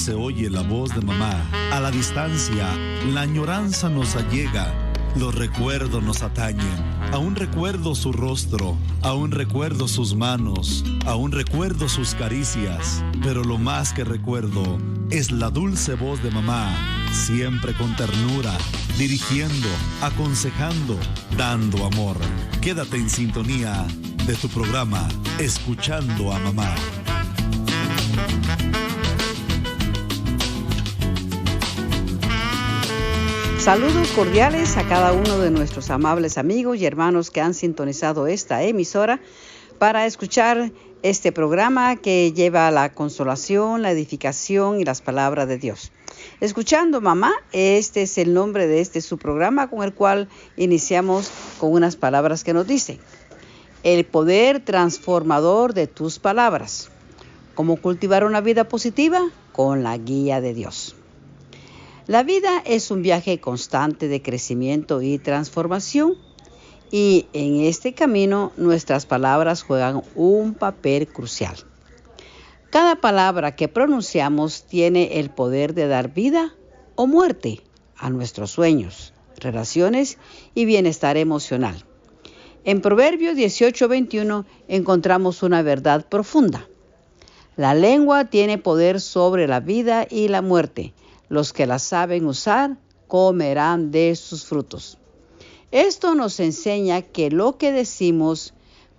se oye la voz de mamá. A la distancia, la añoranza nos allega. Los recuerdos nos atañen. Aún recuerdo su rostro, aún recuerdo sus manos, aún recuerdo sus caricias. Pero lo más que recuerdo es la dulce voz de mamá, siempre con ternura, dirigiendo, aconsejando, dando amor. Quédate en sintonía de tu programa, Escuchando a Mamá. Saludos cordiales a cada uno de nuestros amables amigos y hermanos que han sintonizado esta emisora para escuchar este programa que lleva la consolación, la edificación y las palabras de Dios. Escuchando Mamá, este es el nombre de su programa con el cual iniciamos con unas palabras que nos dicen: el poder transformador de tus palabras. ¿Cómo cultivar una vida positiva? Con la guía de Dios. La vida es un viaje constante de crecimiento y transformación, y en este camino nuestras palabras juegan un papel crucial. Cada palabra que pronunciamos tiene el poder de dar vida o muerte a nuestros sueños, relaciones y bienestar emocional. En Proverbios 18:21 encontramos una verdad profunda. La lengua tiene poder sobre la vida y la muerte. Los que la saben usar comerán de sus frutos. Esto nos enseña que lo que decimos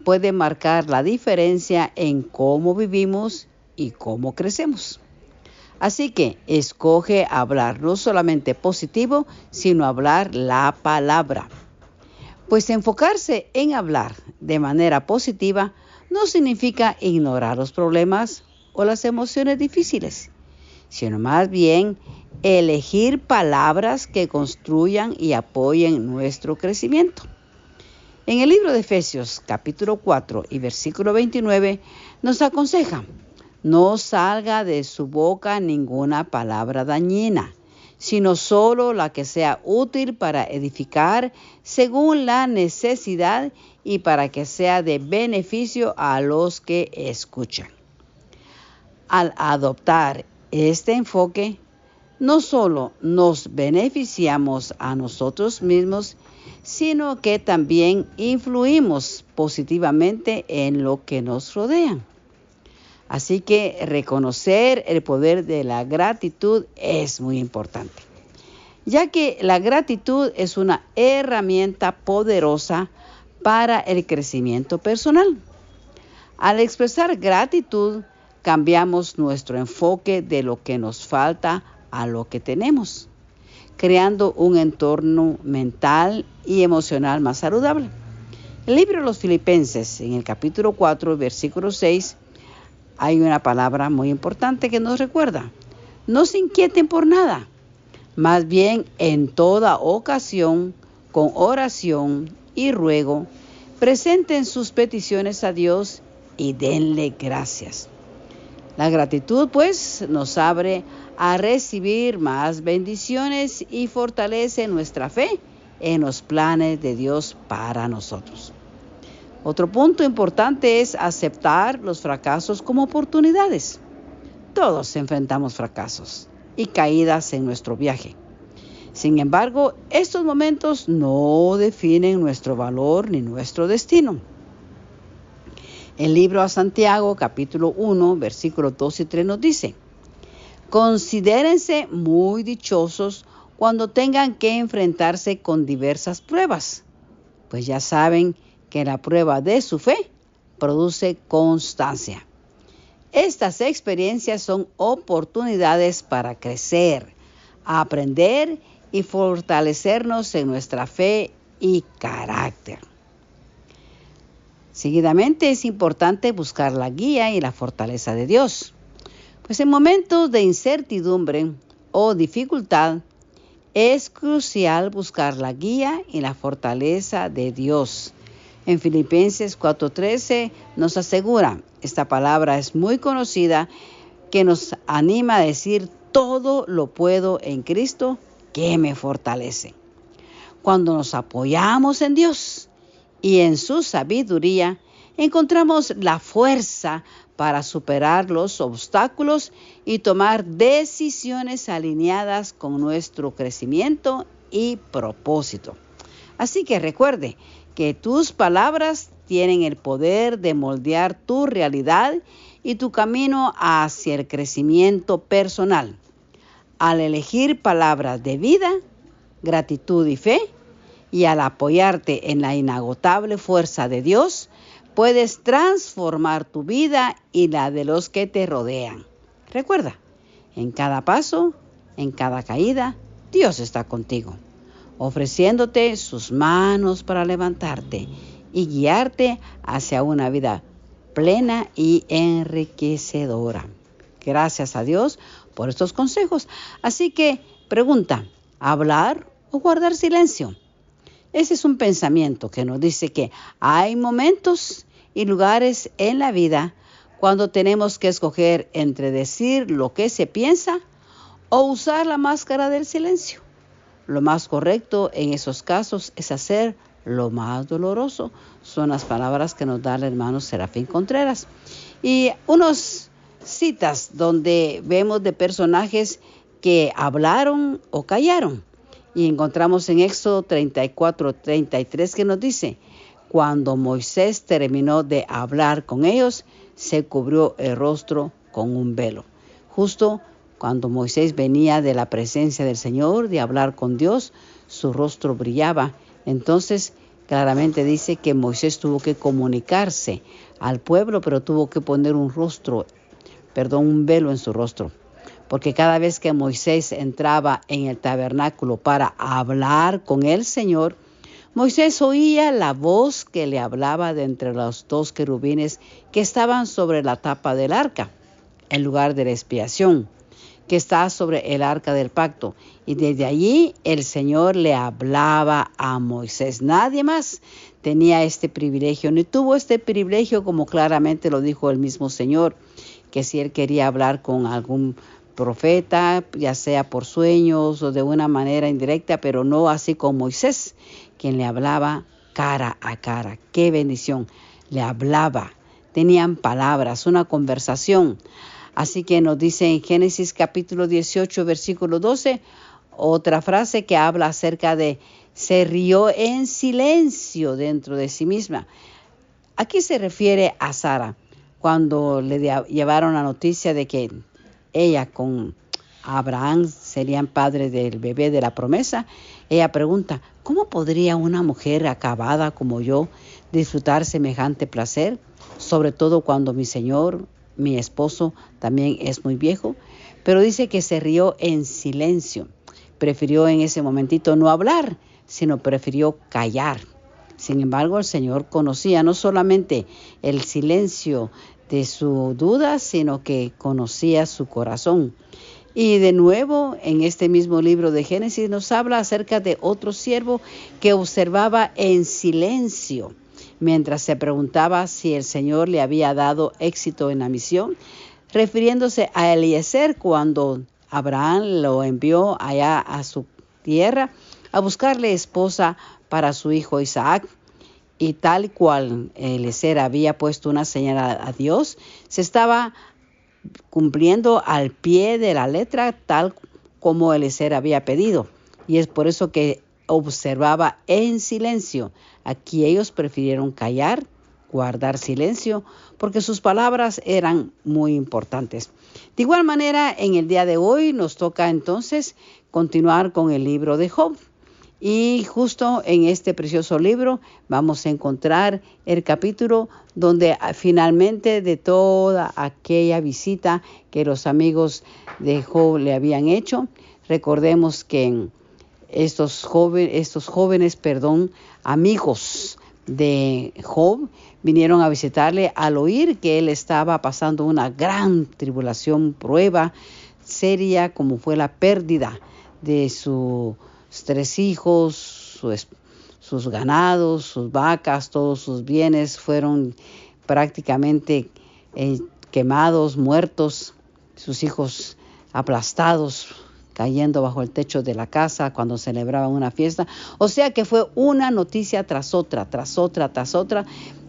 puede marcar la diferencia en cómo vivimos y cómo crecemos. Así que escoge hablar no solamente positivo, sino hablar la palabra. Pues enfocarse en hablar de manera positiva no significa ignorar los problemas o las emociones difíciles, sino más bien elegir palabras que construyan y apoyen nuestro crecimiento. En el libro de Efesios, capítulo 4 y versículo 29, nos aconseja: no salga de su boca ninguna palabra dañina, sino solo la que sea útil para edificar según la necesidad y para que sea de beneficio a los que escuchan. Al adoptar este enfoque, no solo nos beneficiamos a nosotros mismos, sino que también influimos positivamente en lo que nos rodea. Así que reconocer el poder de la gratitud es muy importante, ya que la gratitud es una herramienta poderosa para el crecimiento personal. Al expresar gratitud, cambiamos nuestro enfoque de lo que nos falta a lo que tenemos, creando un entorno mental y emocional más saludable. El libro de los Filipenses, en el capítulo 4, versículo 6, hay una palabra muy importante que nos recuerda: no se inquieten por nada, más bien en toda ocasión, con oración y ruego, presenten sus peticiones a Dios y denle gracias. La gratitud, pues, nos abre a recibir más bendiciones y fortalece nuestra fe en los planes de Dios para nosotros. Otro punto importante es aceptar los fracasos como oportunidades. Todos enfrentamos fracasos y caídas en nuestro viaje. Sin embargo, estos momentos no definen nuestro valor ni nuestro destino. El libro a Santiago, capítulo 1, versículos 2 y 3 nos dice: considérense muy dichosos cuando tengan que enfrentarse con diversas pruebas, pues ya saben que la prueba de su fe produce constancia. Estas experiencias son oportunidades para crecer, aprender y fortalecernos en nuestra fe y carácter. Seguidamente es importante buscar la guía y la fortaleza de Dios, pues en momentos de incertidumbre o dificultad es crucial buscar la guía y la fortaleza de Dios. En Filipenses 4:13 nos asegura, esta palabra es muy conocida, que nos anima a decir: todo lo puedo en Cristo que me fortalece. Cuando nos apoyamos en Dios y en su sabiduría, encontramos la fuerza para superar los obstáculos y tomar decisiones alineadas con nuestro crecimiento y propósito. Así que recuerde que tus palabras tienen el poder de moldear tu realidad y tu camino hacia el crecimiento personal. Al elegir palabras de vida, gratitud y fe, y al apoyarte en la inagotable fuerza de Dios, puedes transformar tu vida y la de los que te rodean. Recuerda, en cada paso, en cada caída, Dios está contigo, ofreciéndote sus manos para levantarte y guiarte hacia una vida plena y enriquecedora. Gracias a Dios por estos consejos. Así que pregunta, ¿hablar o guardar silencio? Ese es un pensamiento que nos dice que hay momentos y lugares en la vida cuando tenemos que escoger entre decir lo que se piensa o usar la máscara del silencio. Lo más correcto en esos casos es hacer lo más doloroso. Son las palabras que nos da el hermano Serafín Contreras. Y unas citas donde vemos de personajes que hablaron o callaron. Y encontramos en Éxodo 34:33 que nos dice, cuando Moisés terminó de hablar con ellos, se cubrió el rostro con un velo. Justo cuando Moisés venía de la presencia del Señor, de hablar con Dios, su rostro brillaba. Entonces, claramente dice que Moisés tuvo que comunicarse al pueblo, pero tuvo que poner un velo en su rostro. Porque cada vez que Moisés entraba en el tabernáculo para hablar con el Señor, Moisés oía la voz que le hablaba de entre los dos querubines que estaban sobre la tapa del arca, el lugar de la expiación, que está sobre el arca del pacto. Y desde allí el Señor le hablaba a Moisés. Nadie más tenía este privilegio, ni tuvo este privilegio, como claramente lo dijo el mismo Señor, que si él quería hablar con algún profeta, ya sea por sueños o de una manera indirecta, pero no así con Moisés, quien le hablaba cara a cara. ¡Qué bendición! Le hablaba, tenían palabras, una conversación. Así que nos dice en Génesis capítulo 18, versículo 12, otra frase que habla acerca de se rió en silencio dentro de sí misma. Aquí se refiere a Sara, cuando le llevaron la noticia de que ella con Abraham serían padres del bebé de la promesa. Ella pregunta, ¿cómo podría una mujer acabada como yo disfrutar semejante placer? Sobre todo cuando mi Señor, mi esposo, también es muy viejo. Pero dice que se rió en silencio. Prefirió en ese momentito no hablar, sino prefirió callar. Sin embargo, el Señor conocía no solamente el silencio de su duda, sino que conocía su corazón. Y de nuevo, en este mismo libro de Génesis nos habla acerca de otro siervo que observaba en silencio, mientras se preguntaba si el Señor le había dado éxito en la misión, refiriéndose a Eliezer cuando Abraham lo envió allá a su tierra a buscarle esposa para su hijo Isaac. Y tal cual Eliezer había puesto una señal a Dios, se estaba cumpliendo al pie de la letra, tal como Eliezer había pedido. Y es por eso que observaba en silencio. Aquí ellos prefirieron callar, guardar silencio, porque sus palabras eran muy importantes. De igual manera, en el día de hoy nos toca entonces continuar con el libro de Job. Y justo en este precioso libro vamos a encontrar el capítulo donde finalmente de toda aquella visita que los amigos de Job le habían hecho, recordemos que estos jóvenes, amigos de Job, vinieron a visitarle al oír que él estaba pasando una gran tribulación, prueba seria, como fue la pérdida de sus 3 hijos, sus ganados, sus vacas, todos sus bienes fueron prácticamente quemados, muertos, sus hijos aplastados, cayendo bajo el techo de la casa cuando celebraban una fiesta. O sea que fue una noticia tras otra.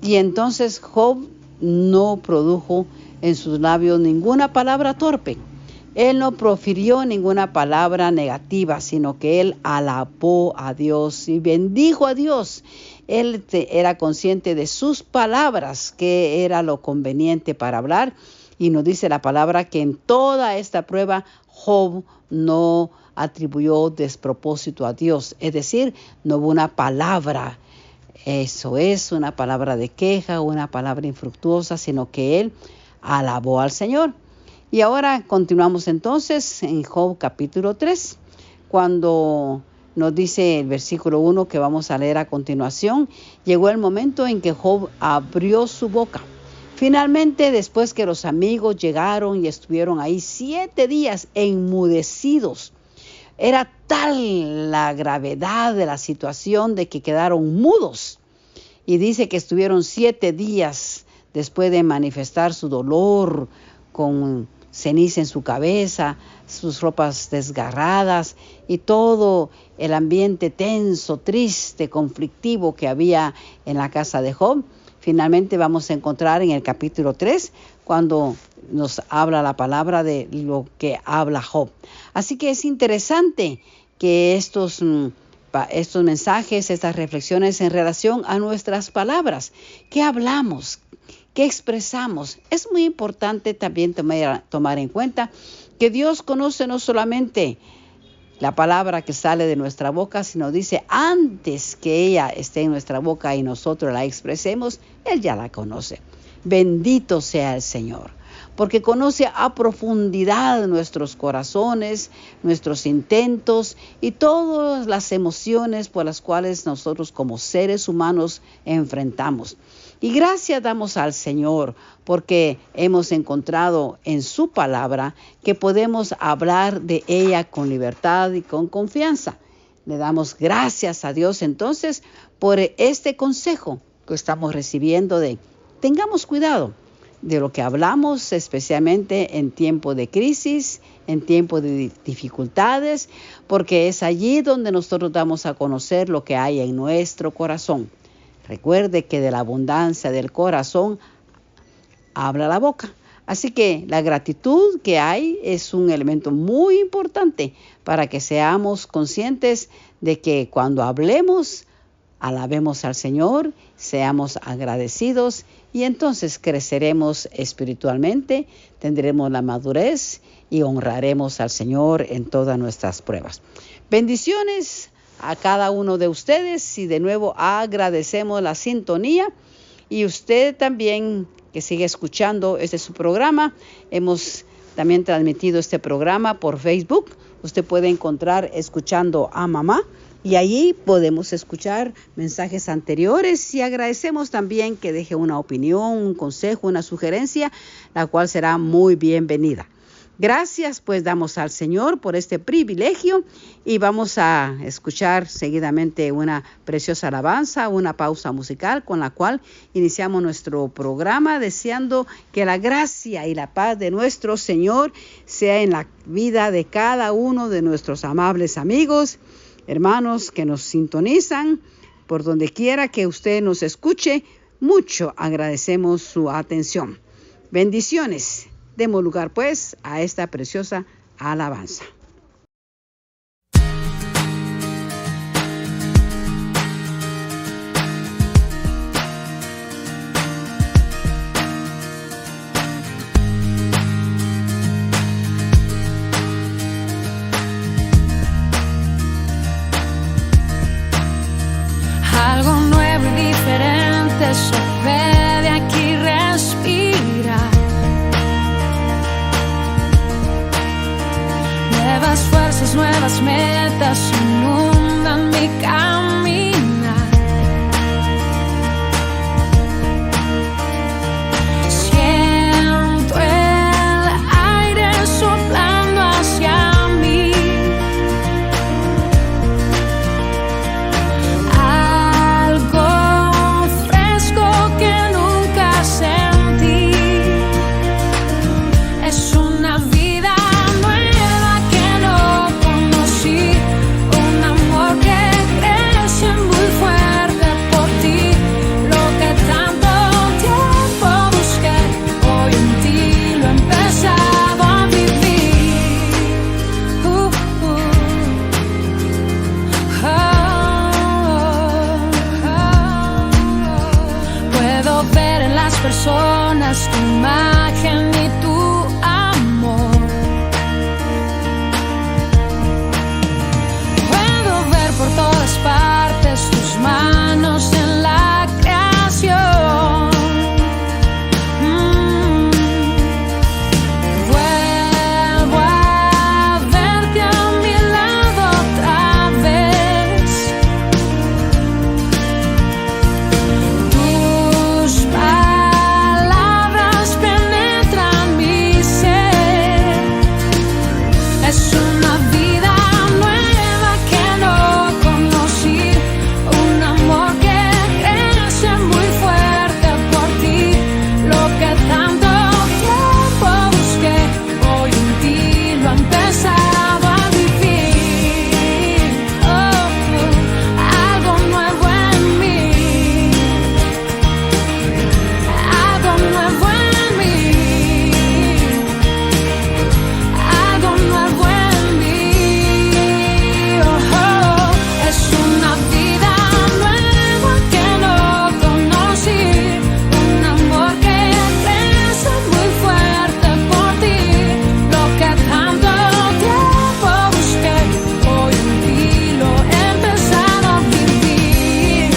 Y entonces Job no produjo en sus labios ninguna palabra torpe. Él no profirió ninguna palabra negativa, sino que él alabó a Dios y bendijo a Dios. Él era consciente de sus palabras, que era lo conveniente para hablar. Y nos dice la palabra que en toda esta prueba Job no atribuyó despropósito a Dios. Es decir, no hubo una palabra, eso es, una palabra de queja, una palabra infructuosa, sino que él alabó al Señor. Y ahora continuamos entonces en Job capítulo 3, cuando nos dice el versículo 1 que vamos a leer a continuación. Llegó el momento en que Job abrió su boca. Finalmente, después que los amigos llegaron y estuvieron ahí 7 días enmudecidos, era tal la gravedad de la situación de que quedaron mudos. Y dice que estuvieron 7 días después de manifestar su dolor con ceniza en su cabeza, sus ropas desgarradas y todo el ambiente tenso, triste, conflictivo que había en la casa de Job. Finalmente vamos a encontrar en el capítulo 3 cuando nos habla la palabra de lo que habla Job. Así que es interesante que estos mensajes, estas reflexiones en relación a nuestras palabras, ¿qué hablamos? ¿Qué expresamos? Es muy importante también tomar en cuenta que Dios conoce no solamente la palabra que sale de nuestra boca, sino dice antes que ella esté en nuestra boca y nosotros la expresemos, Él ya la conoce. Bendito sea el Señor, porque conoce a profundidad nuestros corazones, nuestros intentos y todas las emociones por las cuales nosotros como seres humanos enfrentamos. Y gracias damos al Señor porque hemos encontrado en su palabra que podemos hablar de ella con libertad y con confianza. Le damos gracias a Dios entonces por este consejo que estamos recibiendo de tengamos cuidado de lo que hablamos, especialmente en tiempo de crisis, en tiempo de dificultades, porque es allí donde nosotros damos a conocer lo que hay en nuestro corazón. Recuerde que de la abundancia del corazón habla la boca. Así que la gratitud que hay es un elemento muy importante para que seamos conscientes de que cuando hablemos, alabemos al Señor, seamos agradecidos y entonces creceremos espiritualmente, tendremos la madurez y honraremos al Señor en todas nuestras pruebas. Bendiciones a cada uno de ustedes y de nuevo agradecemos la sintonía y usted también que sigue escuchando este es su programa. Hemos también transmitido este programa por Facebook. Usted puede encontrar Escuchando a Mamá y allí podemos escuchar mensajes anteriores y agradecemos también que deje una opinión, un consejo, una sugerencia, la cual será muy bienvenida. Gracias, pues damos al Señor por este privilegio y vamos a escuchar seguidamente una preciosa alabanza, una pausa musical con la cual iniciamos nuestro programa deseando que la gracia y la paz de nuestro Señor sea en la vida de cada uno de nuestros amables amigos, hermanos que nos sintonizan por donde quiera que usted nos escuche. Mucho agradecemos su atención. Bendiciones. Demos lugar pues a esta preciosa alabanza. Algo nuevo y diferente sucede aquí, respira. Nuevas fuerzas, nuevas metas inundan mi caminar. Siento el aire soplando hacia mí. Algo fresco que nunca sentí. Es una vida nueva que no conocí, un amor personas, tu imagen y tu amor. Puedo ver por todas partes tus manos en la creación. Vuelvo a verte a mi lado otra vez. Tus palabras penetran mi ser. Es una vida nueva que no conocí, un amor que crece muy fuerte por ti. Lo que tanto tiempo busqué, hoy en ti lo he empezado a vivir. Algo nuevo en mí, algo nuevo en mí, algo nuevo en mí. Es una vida nueva que no conocí, un amor que crece muy fuerte por ti. Lo que tanto tiempo busqué, hoy en ti lo he empezado a vivir.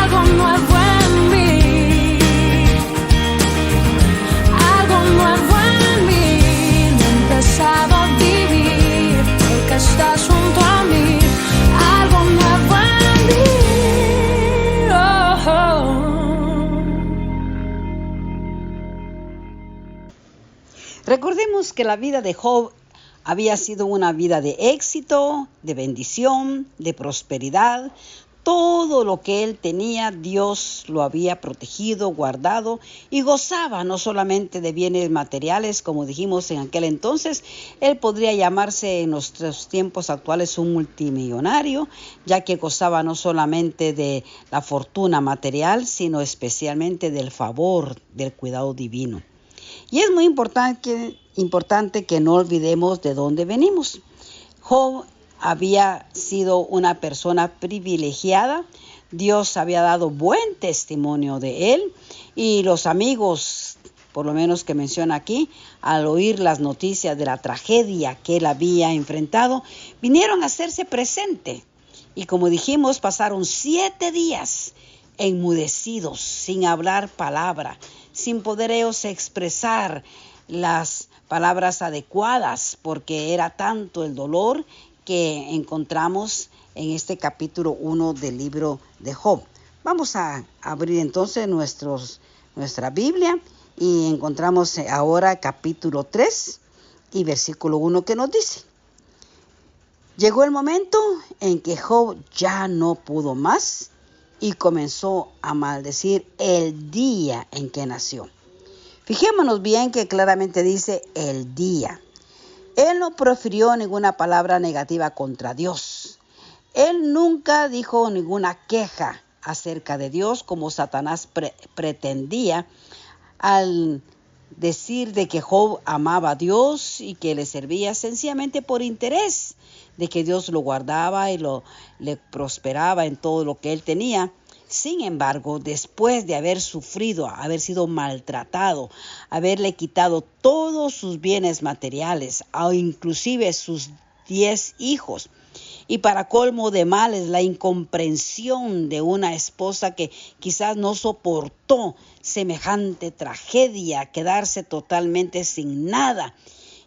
Algo nuevo en mí, algo nuevo en mí, lo he empezado a vivir, porque estás junto a mí. Algo nuevo en mí. Recordemos que la vida de Job había sido una vida de éxito, de bendición, de prosperidad. Todo lo que él tenía, Dios lo había protegido, guardado y gozaba no solamente de bienes materiales, como dijimos en aquel entonces. Él podría llamarse en nuestros tiempos actuales un multimillonario, ya que gozaba no solamente de la fortuna material, sino especialmente del favor, del cuidado divino. Y es muy importante que no olvidemos de dónde venimos. Job había sido una persona privilegiada. Dios había dado buen testimonio de él. Y los amigos, por lo menos que menciona aquí, al oír las noticias de la tragedia que él había enfrentado, vinieron a hacerse presente. Y como dijimos, pasaron 7 días enmudecidos, sin hablar palabra, sin poder ellos expresar las palabras adecuadas, porque era tanto el dolor que encontramos en este capítulo 1 del libro de Job. Vamos a abrir entonces nuestra Biblia y encontramos ahora capítulo 3 y versículo 1 que nos dice: Llegó el momento en que Job ya no pudo más y comenzó a maldecir el día en que nació. Fijémonos bien que claramente dice el día. Él no profirió ninguna palabra negativa contra Dios. Él nunca dijo ninguna queja acerca de Dios, como Satanás pretendía al decir de que Job amaba a Dios y que le servía sencillamente por interés de que Dios lo guardaba y le prosperaba en todo lo que él tenía. Sin embargo, después de haber sufrido, haber sido maltratado, haberle quitado todos sus bienes materiales, o inclusive sus 10 hijos, y para colmo de males, la incomprensión de una esposa que quizás no soportó semejante tragedia, quedarse totalmente sin nada,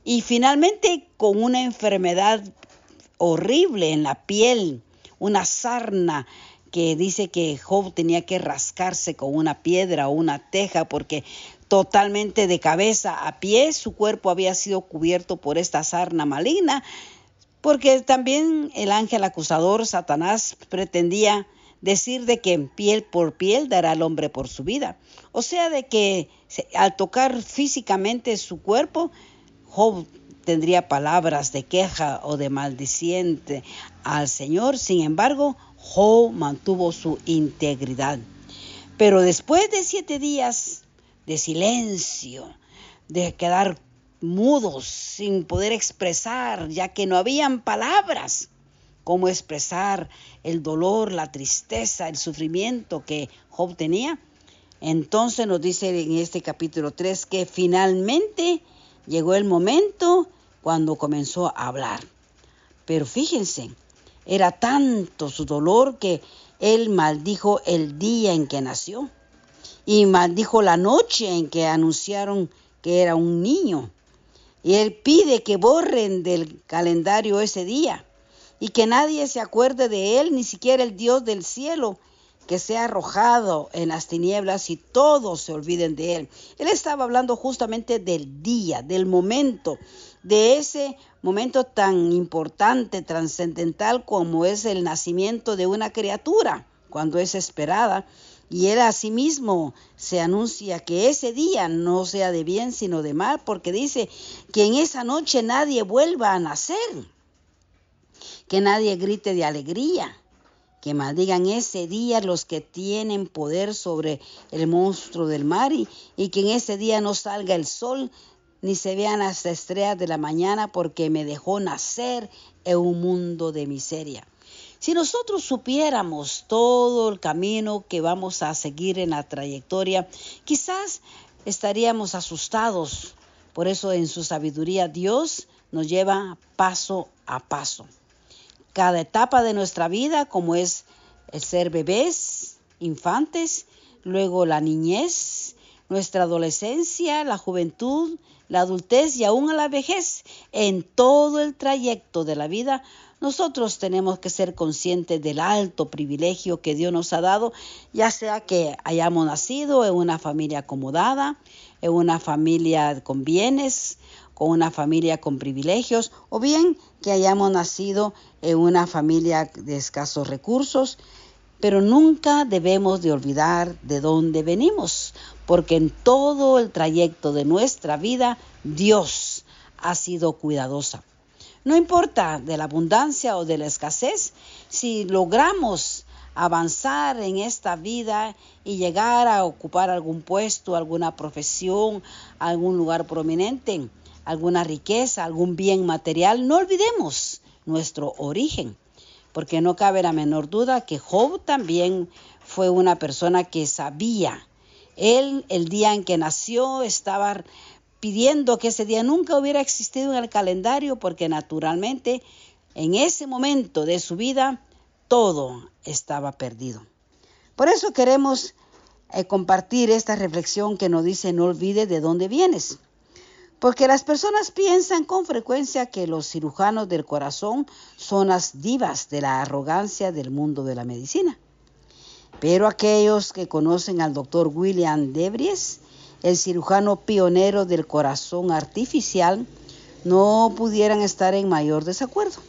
y finalmente con una enfermedad horrible en la piel, una sarna que dice que Job tenía que rascarse con una piedra o una teja porque totalmente de cabeza a pies su cuerpo había sido cubierto por esta sarna maligna, porque también el ángel acusador Satanás pretendía decir de que piel por piel dará al hombre por su vida. O sea, de que al tocar físicamente su cuerpo, Job tendría palabras de queja o de maldiciente al Señor. Sin embargo, Job mantuvo su integridad. Pero después de 7 días de silencio, de quedar mudos, sin poder expresar, ya que no habían palabras, cómo expresar el dolor, la tristeza, el sufrimiento que Job tenía. Entonces nos dice en este capítulo 3 que finalmente llegó el momento cuando comenzó a hablar. Pero fíjense, era tanto su dolor que él maldijo el día en que nació y maldijo la noche en que anunciaron que era un niño. Y él pide que borren del calendario ese día y que nadie se acuerde de él, ni siquiera el Dios del cielo, que sea arrojado en las tinieblas y todos se olviden de él. Él estaba hablando justamente del día, del momento, de ese momento tan importante, trascendental como es el nacimiento de una criatura, cuando es esperada. Y él asimismo se anuncia que ese día no sea de bien sino de mal, porque dice que en esa noche nadie vuelva a nacer, que nadie grite de alegría, que maldigan ese día los que tienen poder sobre el monstruo del mar y que en ese día no salga el sol ni se vean las estrellas de la mañana, porque me dejó nacer en un mundo de miseria. Si nosotros supiéramos todo el camino que vamos a seguir en la trayectoria, quizás estaríamos asustados. Por eso en su sabiduría Dios nos lleva paso a paso. Cada etapa de nuestra vida, como es el ser bebés, infantes, luego la niñez, nuestra adolescencia, la juventud, la adultez y aún a la vejez, en todo el trayecto de la vida, nosotros tenemos que ser conscientes del alto privilegio que Dios nos ha dado, ya sea que hayamos nacido en una familia acomodada, en una familia con bienes, con una familia con privilegios, o bien que hayamos nacido en una familia de escasos recursos, pero nunca debemos de olvidar de dónde venimos, porque en todo el trayecto de nuestra vida Dios ha sido cuidadosa. No importa de la abundancia o de la escasez, si logramos avanzar en esta vida y llegar a ocupar algún puesto, alguna profesión, algún lugar prominente, alguna riqueza, algún bien material, no olvidemos nuestro origen, porque no cabe la menor duda que Job también fue una persona que sabía. Él, el día en que nació, estaba pidiendo que ese día nunca hubiera existido en el calendario, porque naturalmente en ese momento de su vida todo estaba perdido. Por eso queremos compartir esta reflexión que nos dice: no olvides de dónde vienes. Porque las personas piensan con frecuencia que los cirujanos del corazón son las divas de la arrogancia del mundo de la medicina. Pero aquellos que conocen al doctor William de Vries, el cirujano pionero del corazón artificial, no pudieran estar en mayor desacuerdo.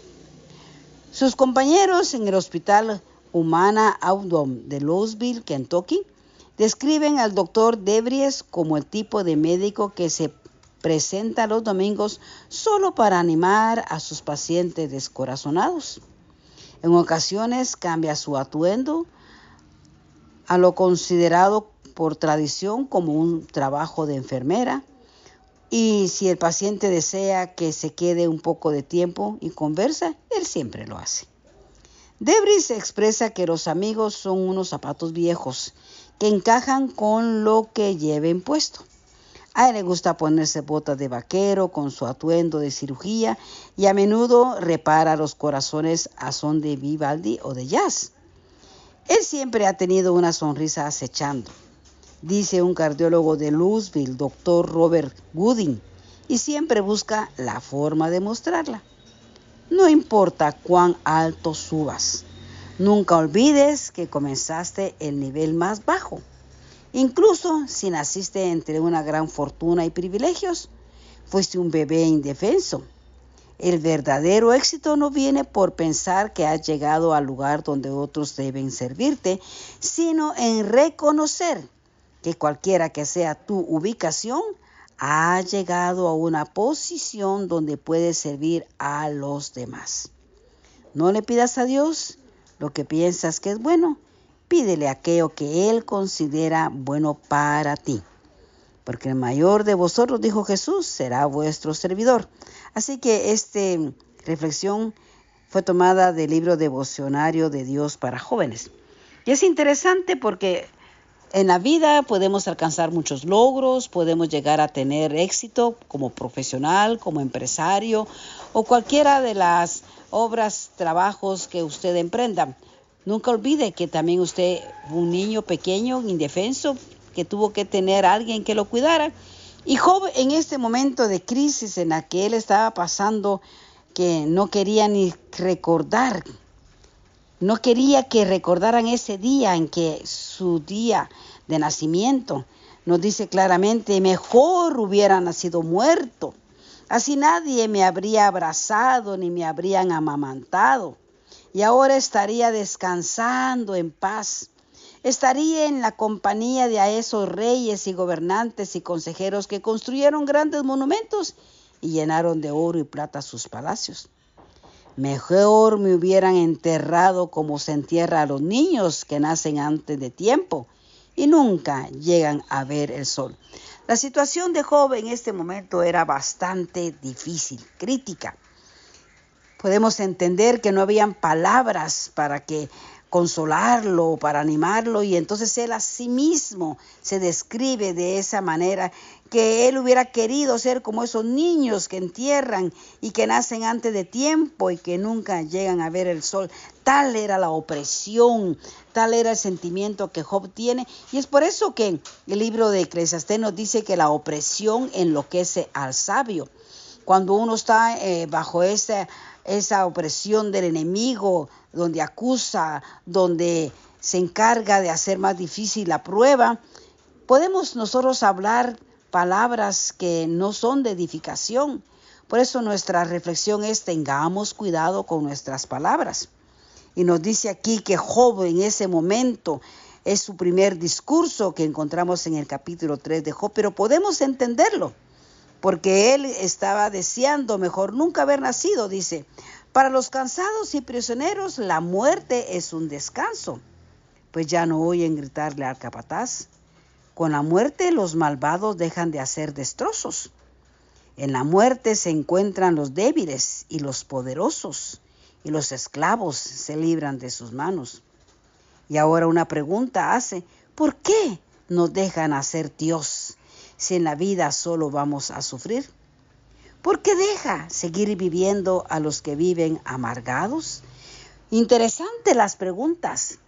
Sus compañeros en el Hospital Humana Outdome de Louisville, Kentucky, describen al doctor de Vries como el tipo de médico que se presenta los domingos solo para animar a sus pacientes descorazonados. En ocasiones cambia su atuendo a lo considerado por tradición como un trabajo de enfermera, y si el paciente desea que se quede un poco de tiempo y conversa, él siempre lo hace. De Vries expresa que los amigos son unos zapatos viejos que encajan con lo que lleven puesto. A él le gusta ponerse botas de vaquero con su atuendo de cirugía y a menudo repara los corazones a son de Vivaldi o de jazz. Él siempre ha tenido una sonrisa acechando, dice un cardiólogo de Louisville, doctor Robert Gooding, y siempre busca la forma de mostrarla. No importa cuán alto subas, nunca olvides que comenzaste el nivel más bajo. Incluso si naciste entre una gran fortuna y privilegios, fuiste un bebé indefenso. El verdadero éxito no viene por pensar que has llegado al lugar donde otros deben servirte, sino en reconocer que cualquiera que sea tu ubicación, has llegado a una posición donde puedes servir a los demás. No le pidas a Dios lo que piensas que es bueno. Pídele aquello que Él considera bueno para ti. Porque el mayor de vosotros, dijo Jesús, será vuestro servidor. Así que esta reflexión fue tomada del libro devocionario de Dios para jóvenes. Y es interesante porque en la vida podemos alcanzar muchos logros, podemos llegar a tener éxito como profesional, como empresario o cualquiera de las obras, trabajos que usted emprenda. Nunca olvide que también usted, un niño pequeño, indefenso, que tuvo que tener a alguien que lo cuidara. Y Job, en este momento de crisis en la que él estaba pasando, que no quería ni recordar, no quería que recordaran ese día en que su día de nacimiento, nos dice claramente: mejor hubiera nacido muerto. Así nadie me habría abrazado ni me habrían amamantado. Y ahora estaría descansando en paz. Estaría en la compañía de a esos reyes y gobernantes y consejeros que construyeron grandes monumentos y llenaron de oro y plata sus palacios. Mejor me hubieran enterrado como se entierra a los niños que nacen antes de tiempo y nunca llegan a ver el sol. La situación de Job en este momento era bastante difícil, crítica. Podemos entender que no habían palabras para que consolarlo, para animarlo, y entonces él a sí mismo se describe de esa manera, que él hubiera querido ser como esos niños que entierran y que nacen antes de tiempo y que nunca llegan a ver el sol. Tal era la opresión, tal era el sentimiento que Job tiene, y es por eso que el libro de Eclesiastés nos dice que la opresión enloquece al sabio. Cuando uno está bajo esa opresión del enemigo, donde acusa, donde se encarga de hacer más difícil la prueba, podemos nosotros hablar palabras que no son de edificación. Por eso nuestra reflexión es: tengamos cuidado con nuestras palabras. Y nos dice aquí que Job en ese momento es su primer discurso que encontramos en el capítulo 3 de Job, pero podemos entenderlo, porque él estaba deseando mejor nunca haber nacido, dice. Para los cansados y prisioneros, la muerte es un descanso, pues ya no oyen gritarle al capataz. Con la muerte los malvados dejan de hacer destrozos. En la muerte se encuentran los débiles y los poderosos, y los esclavos se libran de sus manos. Y ahora una pregunta hace: ¿por qué nos dejan hacer Dios si en la vida solo vamos a sufrir? ¿Por qué deja seguir viviendo a los que viven amargados? Interesante las preguntas,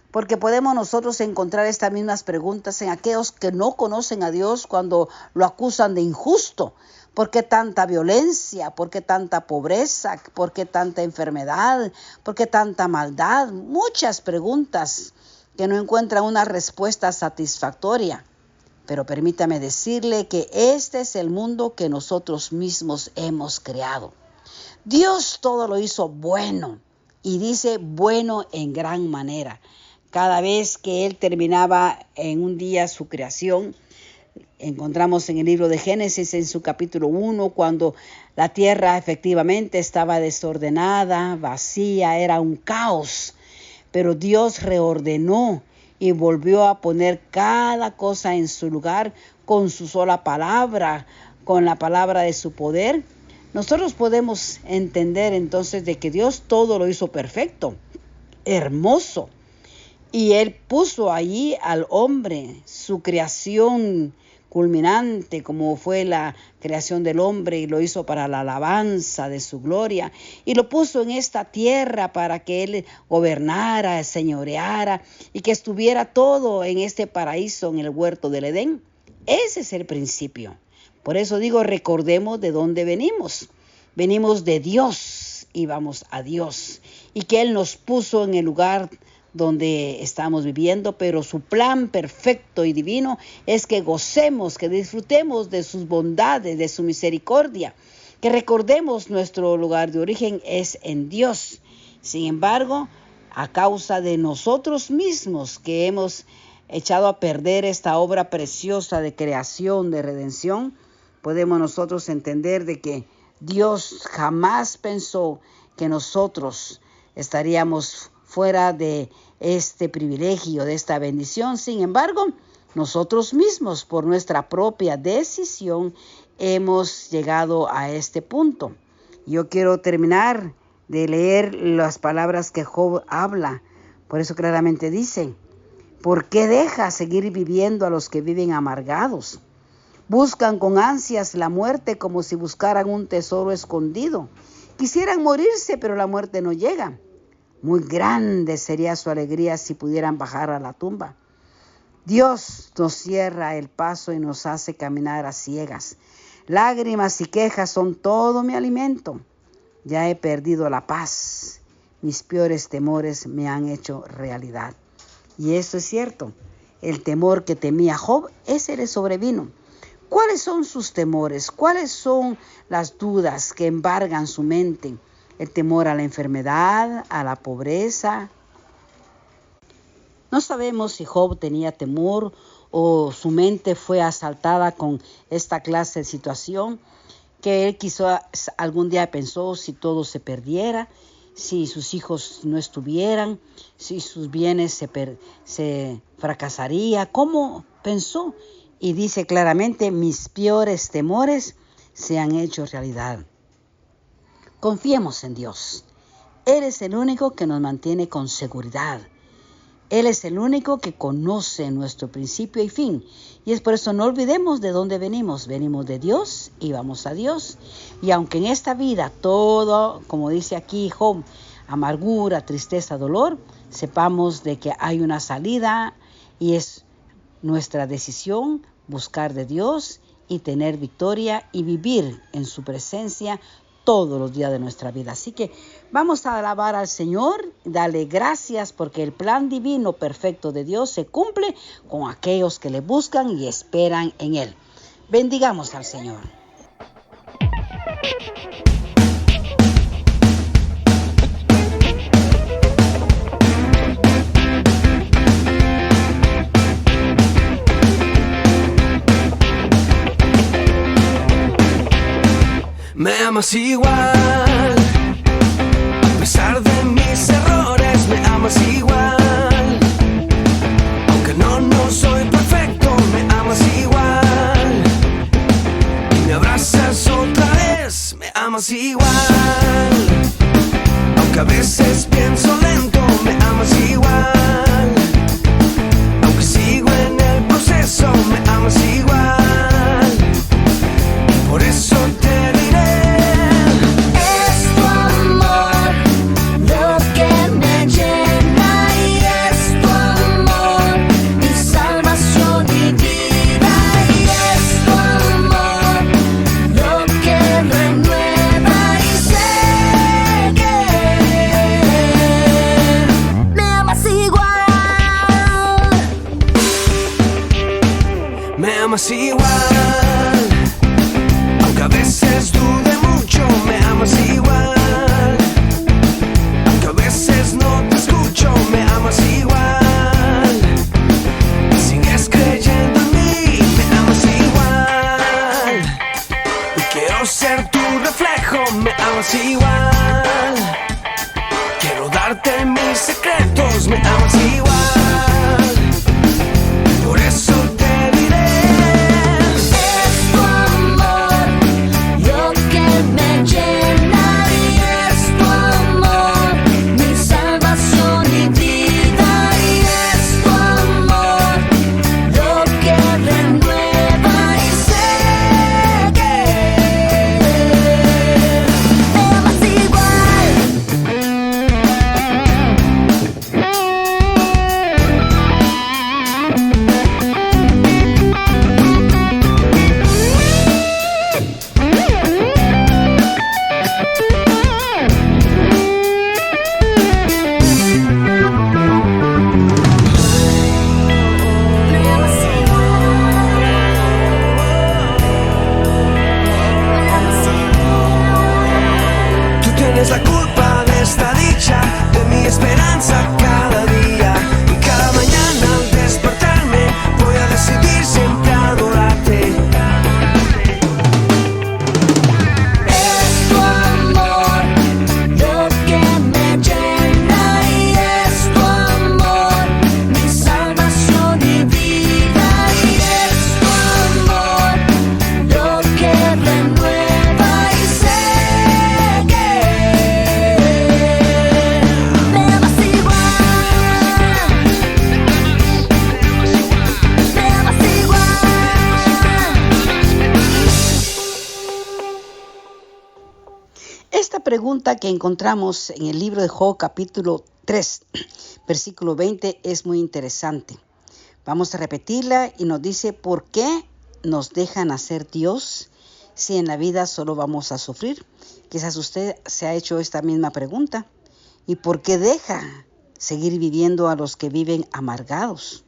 porque podemos nosotros encontrar estas mismas preguntas en aquellos que no conocen a Dios cuando lo acusan de injusto. ¿Por qué tanta violencia? ¿Por qué tanta pobreza? ¿Por qué tanta enfermedad? ¿Por qué tanta maldad? Muchas preguntas que no encuentran una respuesta satisfactoria. Pero permítame decirle que este es el mundo que nosotros mismos hemos creado. Dios todo lo hizo bueno, y dice bueno en gran manera. Cada vez que Él terminaba en un día su creación, encontramos en el libro de Génesis, en su capítulo 1, cuando la tierra efectivamente estaba desordenada, vacía, era un caos. Pero Dios reordenó y volvió a poner cada cosa en su lugar con su sola palabra, con la palabra de su poder. Nosotros podemos entender entonces de que Dios todo lo hizo perfecto, hermoso. Y Él puso allí al hombre, su creación culminante, como fue la creación del hombre, y lo hizo para la alabanza de su gloria, y lo puso en esta tierra para que Él gobernara, señoreara, y que estuviera todo en este paraíso, en el huerto del Edén. Ese es el principio. Por eso digo, recordemos de dónde venimos. Venimos de Dios y vamos a Dios, y que Él nos puso en el lugar donde estamos viviendo, pero su plan perfecto y divino es que gocemos, que disfrutemos de sus bondades, de su misericordia, que recordemos nuestro lugar de origen es en Dios. Sin embargo, a causa de nosotros mismos que hemos echado a perder esta obra preciosa de creación, de redención, podemos nosotros entender de que Dios jamás pensó que nosotros estaríamos fuera de este privilegio, de esta bendición. Sin embargo, nosotros mismos, por nuestra propia decisión, hemos llegado a este punto. Yo quiero terminar de leer las palabras que Job habla. Por eso claramente dice: ¿por qué dejas seguir viviendo a los que viven amargados? Buscan con ansias la muerte como si buscaran un tesoro escondido. Quisieran morirse, pero la muerte no llega. Muy grande sería su alegría si pudieran bajar a la tumba. Dios nos cierra el paso y nos hace caminar a ciegas. Lágrimas y quejas son todo mi alimento. Ya he perdido la paz. Mis peores temores me han hecho realidad. Y eso es cierto. El temor que temía Job, ese le sobrevino. ¿Cuáles son sus temores? ¿Cuáles son las dudas que embargan su mente? El temor a la enfermedad, a la pobreza. No sabemos si Job tenía temor o su mente fue asaltada con esta clase de situación, que él quizás algún día pensó si todo se perdiera, si sus hijos no estuvieran, si sus bienes se fracasaría. ¿Cómo pensó? Y dice claramente: mis peores temores se han hecho realidad. Confiemos en Dios. Él es el único que nos mantiene con seguridad. Él es el único que conoce nuestro principio y fin. Y es por eso no olvidemos de dónde venimos. Venimos de Dios y vamos a Dios. Y aunque en esta vida todo, como dice aquí Job, amargura, tristeza, dolor, sepamos de que hay una salida y es nuestra decisión buscar de Dios y tener victoria y vivir en su presencia todos los días de nuestra vida. Así que vamos a alabar al Señor, darle gracias porque el plan divino perfecto de Dios se cumple con aquellos que le buscan y esperan en Él. Bendigamos al Señor. Me amas igual, a pesar de mis errores, me amas igual. Aunque no soy perfecto, me amas igual. Y me abrazas otra vez, me amas igual. Aunque a veces pienso lento, me amas igual. Aunque sigo en el proceso, me amas igual. Por eso te diré: es tu amor lo que me llena, y es tu amor mi salvación y vida, y es tu amor lo que renueva, y sé que me amas igual. Me amas igual. A veces dude mucho, me amas igual. Aunque a veces no te escucho, me amas igual. Sigues creyendo en mí, me amas igual. Y quiero ser tu reflejo, me amas igual. Quiero darte mis secretos, me amas igual. Por eso te diré: es tu amor lo que me llena, y es tu amor mi salvación y vida, y es tu amor lo que renueva, y sé que me amas igual. pregunta que encontramos en el libro de Job, capítulo 3, versículo 20, es muy interesante. Vamos a repetirla y nos dice: ¿por qué nos dejan hacer Dios si en la vida solo vamos a sufrir? Quizás usted se ha hecho esta misma pregunta. ¿Y por qué deja seguir viviendo a los que viven amargados?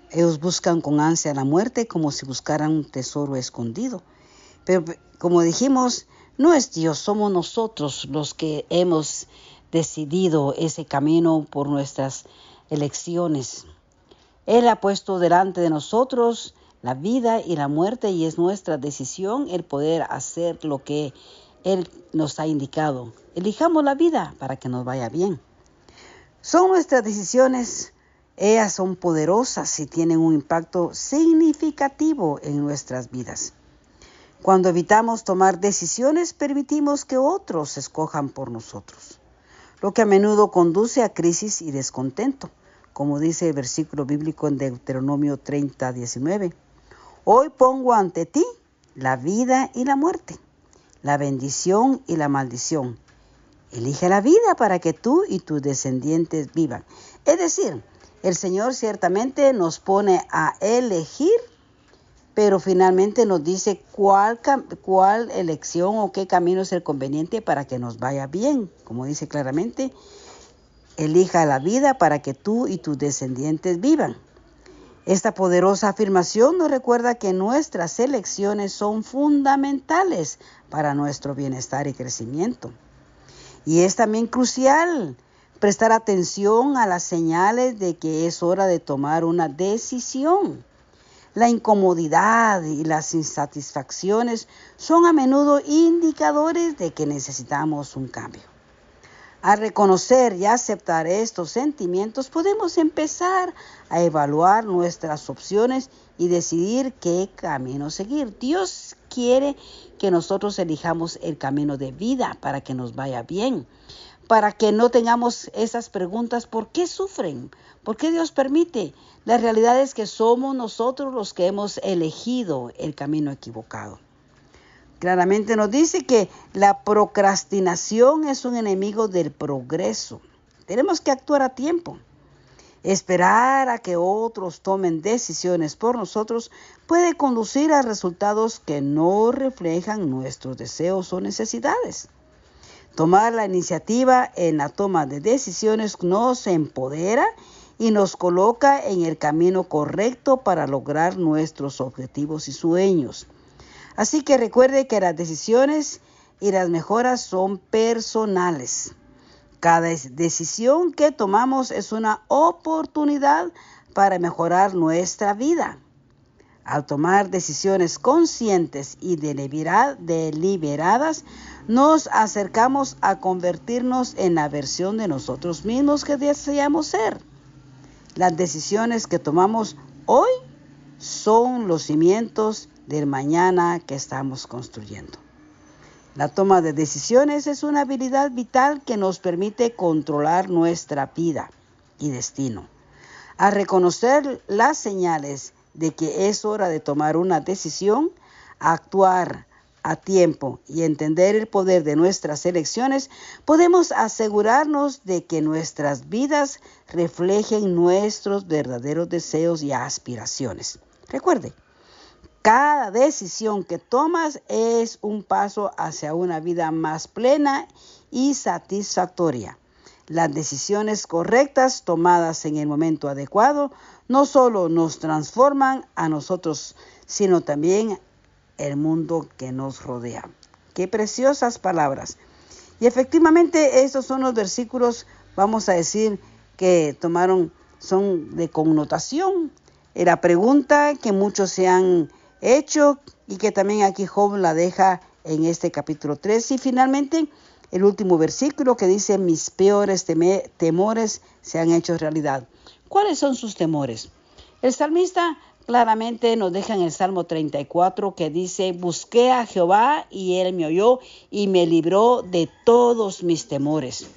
Ellos buscan con ansia la muerte como si buscaran un tesoro escondido. Pero como dijimos, no es Dios, somos nosotros los que hemos decidido ese camino por nuestras elecciones. Él ha puesto delante de nosotros la vida y la muerte y es nuestra decisión el poder hacer lo que Él nos ha indicado. Elijamos la vida para que nos vaya bien. Son nuestras decisiones, ellas son poderosas y tienen un impacto significativo en nuestras vidas. Cuando evitamos tomar decisiones, permitimos que otros escojan por nosotros, lo que a menudo conduce a crisis y descontento, como dice el versículo bíblico en Deuteronomio 30:19. Hoy pongo ante ti la vida y la muerte, la bendición y la maldición. Elige la vida para que tú y tus descendientes vivan. Es decir, el Señor ciertamente nos pone a elegir, pero finalmente nos dice cuál elección o qué camino es el conveniente para que nos vaya bien. Como dice claramente, elija la vida para que tú y tus descendientes vivan. Esta poderosa afirmación nos recuerda que nuestras elecciones son fundamentales para nuestro bienestar y crecimiento. Y es también crucial prestar atención a las señales de que es hora de tomar una decisión. La incomodidad y las insatisfacciones son a menudo indicadores de que necesitamos un cambio. Al reconocer y aceptar estos sentimientos, podemos empezar a evaluar nuestras opciones y decidir qué camino seguir. Dios quiere que nosotros elijamos el camino de vida para que nos vaya bien, para que no tengamos esas preguntas: ¿por qué sufren? ¿Por qué Dios permite? La realidad es que somos nosotros los que hemos elegido el camino equivocado. Claramente nos dice que la procrastinación es un enemigo del progreso. Tenemos que actuar a tiempo. Esperar a que otros tomen decisiones por nosotros puede conducir a resultados que no reflejan nuestros deseos o necesidades. Tomar la iniciativa en la toma de decisiones nos empodera y nos coloca en el camino correcto para lograr nuestros objetivos y sueños. Así que recuerde que las decisiones y las mejoras son personales. Cada decisión que tomamos es una oportunidad para mejorar nuestra vida. Al tomar decisiones conscientes y deliberadas, nos acercamos a convertirnos en la versión de nosotros mismos que deseamos ser. Las decisiones que tomamos hoy son los cimientos del mañana que estamos construyendo. La toma de decisiones es una habilidad vital que nos permite controlar nuestra vida y destino. Al reconocer las señales de que es hora de tomar una decisión, actuar a tiempo y entender el poder de nuestras elecciones, podemos asegurarnos de que nuestras vidas reflejen nuestros verdaderos deseos y aspiraciones. Recuerde, cada decisión que tomas es un paso hacia una vida más plena y satisfactoria. Las decisiones correctas tomadas en el momento adecuado no solo nos transforman a nosotros, sino también el mundo que nos rodea. Qué preciosas palabras. Y efectivamente estos son los versículos, vamos a decir, que son de connotación. La pregunta que muchos se han hecho y que también aquí Job la deja en este capítulo 3. Y finalmente el último versículo que dice: mis peores temores se han hecho realidad. ¿Cuáles son sus temores? El salmista claramente nos deja en el Salmo 34 que dice: busqué a Jehová y él me oyó y me libró de todos mis temores.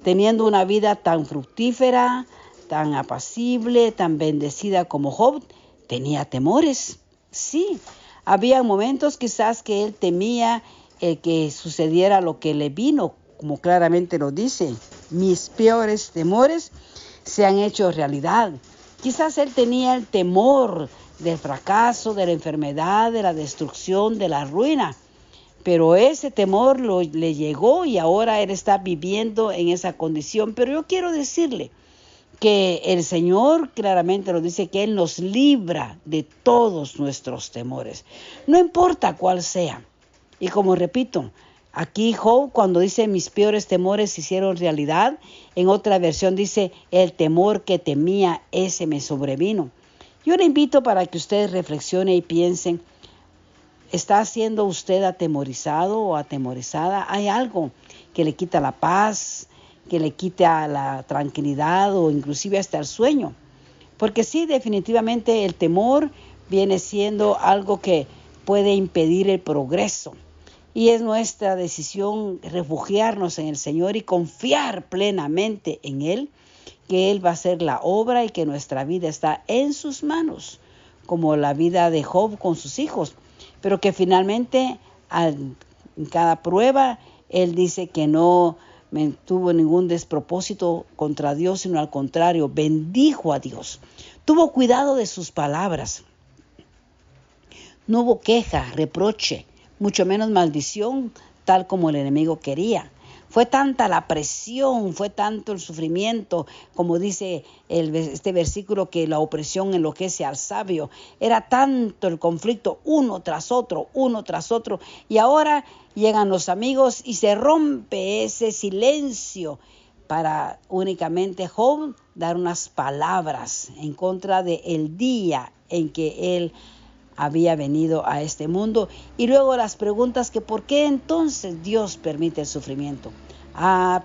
Teniendo una vida tan fructífera, tan apacible, tan bendecida como Job, tenía temores. Sí, había momentos quizás que él temía que sucediera lo que le vino, como claramente lo dice. Mis peores temores se han hecho realidad. Quizás él tenía el temor del fracaso, de la enfermedad, de la destrucción, de la ruina. Pero ese temor le llegó y ahora él está viviendo en esa condición. Pero yo quiero decirle que el Señor claramente nos dice que Él nos libra de todos nuestros temores, no importa cuál sea. Y como repito, aquí Job, cuando dice mis peores temores se hicieron realidad, en otra versión dice el temor que temía, ese me sobrevino. Yo le invito para que usted reflexione y piensen, ¿está siendo usted atemorizado o atemorizada? ¿Hay algo que le quita la paz, que le quite a la tranquilidad o inclusive hasta el sueño? Porque sí, definitivamente el temor viene siendo algo que puede impedir el progreso. Y es nuestra decisión refugiarnos en el Señor y confiar plenamente en Él, que Él va a hacer la obra y que nuestra vida está en sus manos, como la vida de Job con sus hijos. Pero que finalmente en cada prueba Él dice que no tuvo ningún despropósito contra Dios, sino al contrario, bendijo a Dios. Tuvo cuidado de sus palabras. No hubo queja, reproche, mucho menos maldición, tal como el enemigo quería. Fue tanta la presión, fue tanto el sufrimiento, como dice este versículo, que la opresión enloquece al sabio. Era tanto el conflicto, uno tras otro, y ahora llegan los amigos y se rompe ese silencio para únicamente Job dar unas palabras en contra del día en que él había venido a este mundo. Y luego las preguntas que ¿por qué entonces Dios permite el sufrimiento?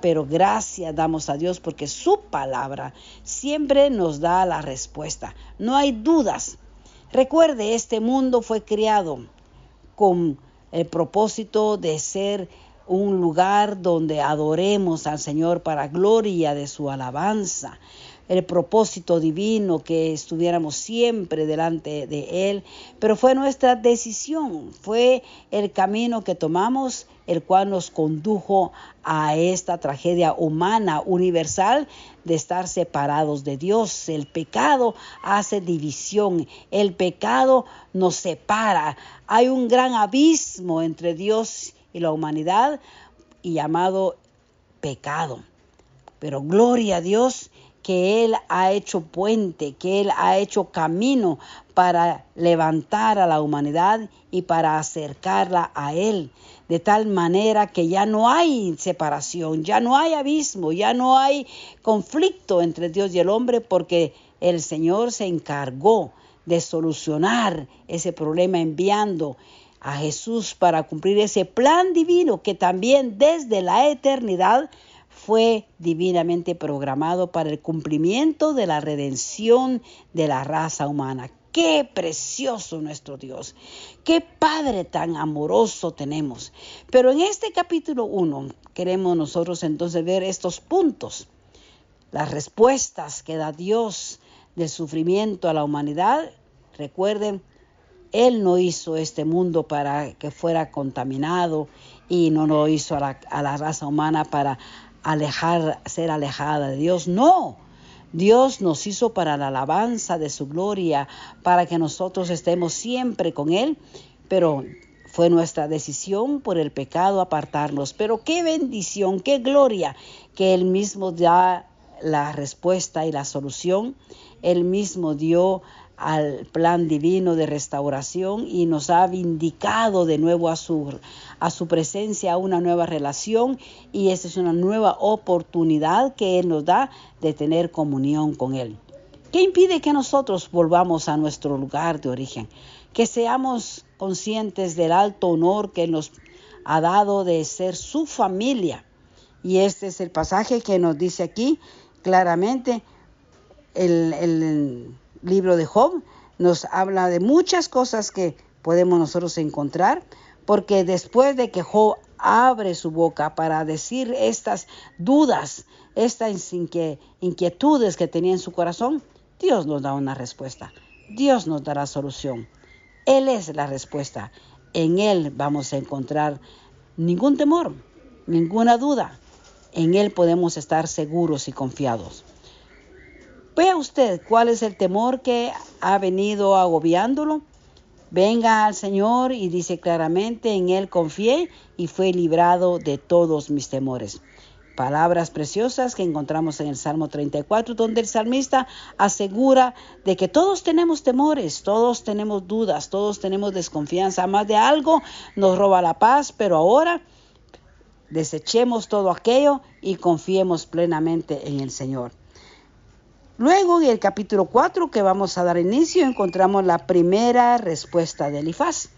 Pero gracias damos a Dios porque su palabra siempre nos da la respuesta. No hay dudas. Recuerde, este mundo fue creado con el propósito de ser un lugar donde adoremos al Señor para gloria de su alabanza. El propósito divino, que estuviéramos siempre delante de Él, pero fue nuestra decisión, fue el camino que tomamos, el cual nos condujo a esta tragedia humana universal de estar separados de Dios. El pecado hace división, el pecado nos separa. Hay un gran abismo entre Dios y la humanidad y llamado pecado. Pero gloria a Dios que Él ha hecho puente, que Él ha hecho camino para levantar a la humanidad y para acercarla a Él, de tal manera que ya no hay separación, ya no hay abismo, ya no hay conflicto entre Dios y el hombre, porque el Señor se encargó de solucionar ese problema enviando a Jesús para cumplir ese plan divino que también desde la eternidad fue divinamente programado para el cumplimiento de la redención de la raza humana. ¡Qué precioso nuestro Dios! ¡Qué Padre tan amoroso tenemos! Pero en este capítulo 1 queremos nosotros entonces ver estos puntos, las respuestas que da Dios del sufrimiento a la humanidad. Recuerden, Él no hizo este mundo para que fuera contaminado y no lo hizo a la raza humana para ser alejada de Dios. No, Dios nos hizo para la alabanza de su gloria, para que nosotros estemos siempre con Él, pero fue nuestra decisión por el pecado apartarnos. Pero qué bendición, qué gloria, que Él mismo da la respuesta y la solución. Él mismo dio al plan divino de restauración y nos ha vindicado de nuevo a su presencia, a una nueva relación, y esa es una nueva oportunidad que Él nos da de tener comunión con Él. ¿Qué impide que nosotros volvamos a nuestro lugar de origen? Que seamos conscientes del alto honor que Él nos ha dado de ser su familia. Y este es el pasaje que nos dice aquí claramente. El libro de Job nos habla de muchas cosas que podemos nosotros encontrar, porque después de que Job abre su boca para decir estas dudas, estas inquietudes que tenía en su corazón, Dios nos da una respuesta. Dios nos dará solución. Él es la respuesta. En Él vamos a encontrar ningún temor, ninguna duda. En Él podemos estar seguros y confiados. Vea usted cuál es el temor que ha venido agobiándolo. Venga al Señor y dice claramente, en Él confié y fue librado de todos mis temores. Palabras preciosas que encontramos en el Salmo 34, donde el salmista asegura de que todos tenemos temores, todos tenemos dudas, todos tenemos desconfianza. Más de algo nos roba la paz, pero ahora desechemos todo aquello y confiemos plenamente en el Señor. Luego, en el capítulo 4 que vamos a dar inicio, encontramos la primera respuesta de Elifaz.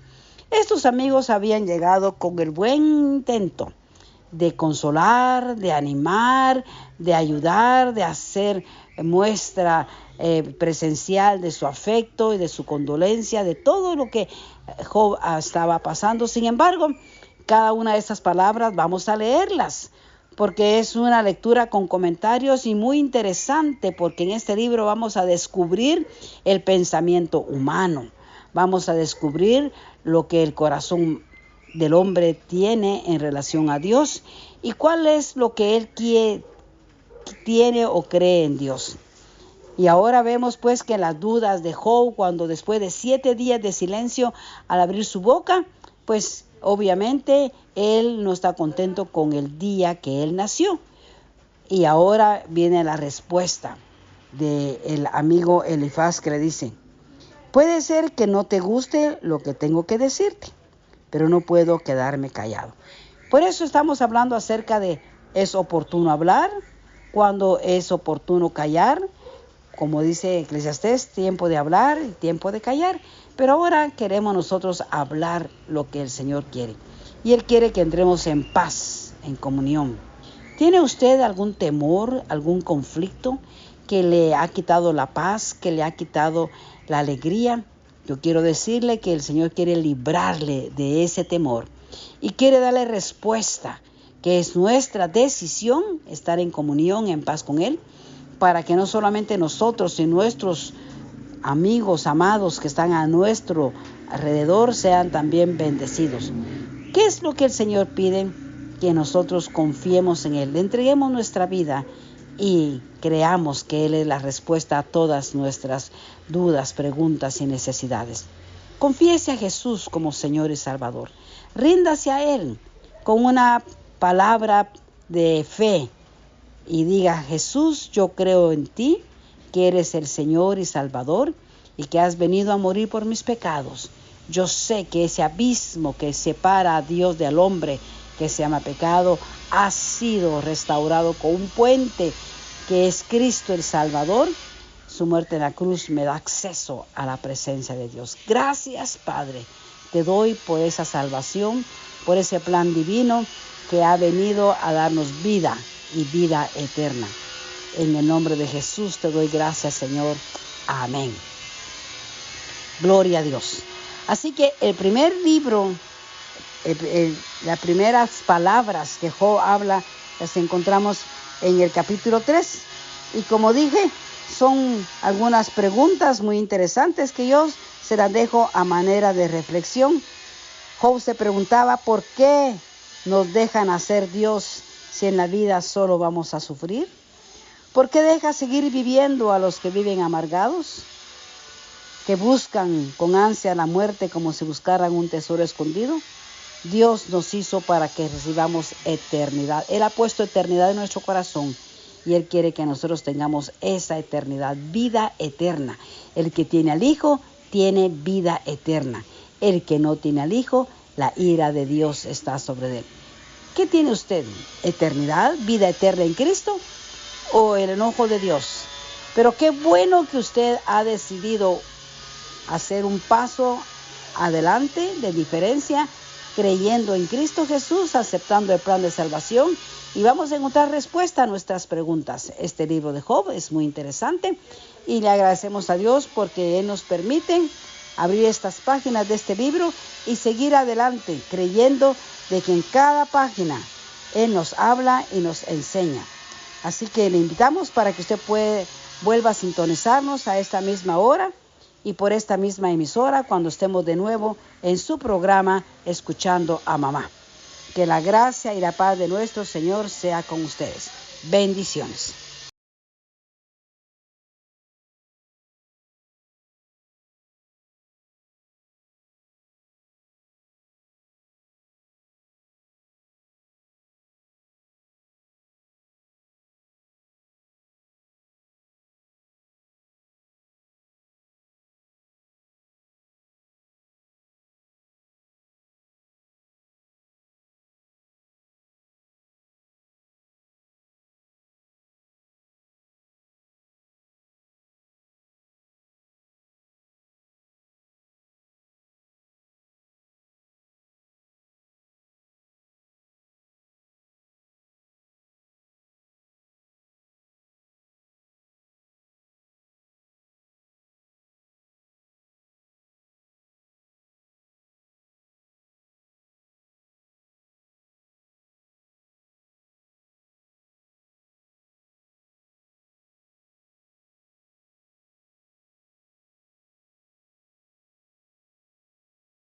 Estos amigos habían llegado con el buen intento de consolar, de animar, de ayudar, de hacer muestra presencial de su afecto y de su condolencia, de todo lo que Job estaba pasando. Sin embargo, cada una de estas palabras vamos a leerlas, porque es una lectura con comentarios y muy interesante, porque en este libro vamos a descubrir el pensamiento humano, vamos a descubrir lo que el corazón del hombre tiene en relación a Dios y cuál es lo que él tiene o cree en Dios. Y ahora vemos pues que las dudas de Job, cuando después de 7 días de silencio al abrir su boca, pues obviamente él no está contento con el día que él nació. Y ahora viene la respuesta del amigo Elifaz, que le dice: puede ser que no te guste lo que tengo que decirte, pero no puedo quedarme callado. Por eso estamos hablando acerca de es oportuno hablar, cuando es oportuno callar. Como dice Eclesiastés, tiempo de hablar y tiempo de callar. Pero ahora queremos nosotros hablar lo que el Señor quiere. Y Él quiere que entremos en paz, en comunión. ¿Tiene usted algún temor, algún conflicto que le ha quitado la paz, que le ha quitado la alegría? Yo quiero decirle que el Señor quiere librarle de ese temor y quiere darle respuesta, que es nuestra decisión estar en comunión, en paz con Él, para que no solamente nosotros, sino nuestros amigos, amados que están a nuestro alrededor sean también bendecidos. ¿Qué es lo que el Señor pide? Que nosotros confiemos en Él, le entreguemos nuestra vida y creamos que Él es la respuesta a todas nuestras dudas, preguntas y necesidades. Confiese a Jesús como Señor y Salvador. Ríndase a Él con una palabra de fe y diga: Jesús, yo creo en ti, que eres el Señor y Salvador y que has venido a morir por mis pecados. Yo sé que ese abismo que separa a Dios del hombre, que se llama pecado, ha sido restaurado con un puente que es Cristo el Salvador. Su muerte en la cruz me da acceso a la presencia de Dios. Gracias, Padre, te doy por esa salvación, por ese plan divino que ha venido a darnos vida y vida eterna. En el nombre de Jesús te doy gracias, Señor. Amén. Gloria a Dios. Así que el primer libro, las primeras palabras que Job habla, las encontramos en el capítulo 3. Y como dije, son algunas preguntas muy interesantes que yo se las dejo a manera de reflexión. Job se preguntaba: ¿por qué nos dejan hacer Dios si en la vida solo vamos a sufrir? ¿Por qué deja seguir viviendo a los que viven amargados, que buscan con ansia la muerte como si buscaran un tesoro escondido? Dios nos hizo para que recibamos eternidad. Él ha puesto eternidad en nuestro corazón y Él quiere que nosotros tengamos esa eternidad, vida eterna. El que tiene al Hijo tiene vida eterna. El que no tiene al Hijo, la ira de Dios está sobre él. ¿Qué tiene usted? ¿Eternidad, vida eterna en Cristo o el enojo de Dios? Pero qué bueno que usted ha decidido hacer un paso adelante de diferencia, creyendo en Cristo Jesús, aceptando el plan de salvación, y vamos a encontrar respuesta a nuestras preguntas. Este libro de Job es muy interesante y le agradecemos a Dios porque Él nos permite abrir estas páginas de este libro y seguir adelante creyendo de que en cada página Él nos habla y nos enseña. Así que le invitamos para que usted vuelva a sintonizarnos a esta misma hora y por esta misma emisora cuando estemos de nuevo en su programa Escuchando a Mamá. Que la gracia y la paz de nuestro Señor sea con ustedes. Bendiciones.